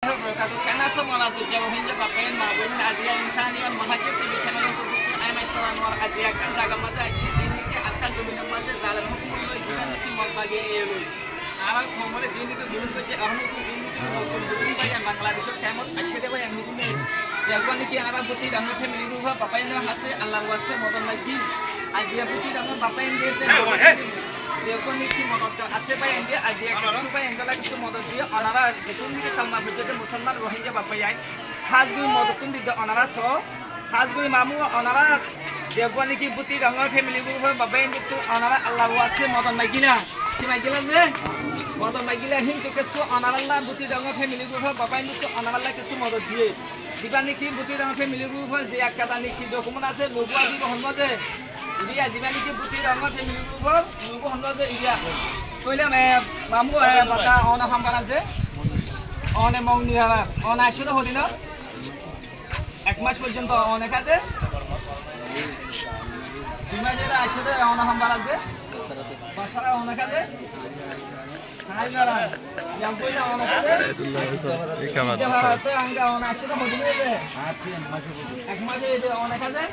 wabarakatuh. Karena semua lagu Jawa Hinja Bapain Mabun Asia Insanian Mahajib TV channel untuk ay master Anwar Asia kan jaga mata jini ke akan dunia mata zalam hukum lo jika nanti mau bagi elu. Arab khomore jini ke dulu ke ahnu ke jini ke hukum dulu bayang Bangladesh kemot asyade bayang hukum ni. Jago ni ki Arab putih dangu family ruha Bapain lo hase Allah wase modal lagi. Asia putih dangu Bapain dia Jago ni ki modal ase bayang dia Asia kan bayang kalau kita modal dia Anara itu ni ke kalma bujete Musalman Rohingya Bapain. Hadu modal tu di Anara so Hasbui mamu onara Jagoan ki buti dangar family group babain itu onara Allah wase modon magila ki magila je modon magila hin ke kesu onara Allah buti dangar family group babain itu onara Allah kesu modon die dibani ki buti dangar family group je akadani ki dokumen আছে logo আজি হনবা je ইয়া জিবানি ki buti dangar family group logo হনবা je ইয়া কইলে মামু বাতা অনা হামবালা je অনে মংনি হারা অনা আসলে হদিনা এক মাস পর্যন্ত অনেক আছে 2 মাসের আসলে অনেক হামবার আছে বাসারা অনেক আছে হাইলারা ইয়াম্পুইনা অনেক আছে এই কামাতে আঙ্গা অনেক আসলে হদিনে এক মাসে অনেক আছে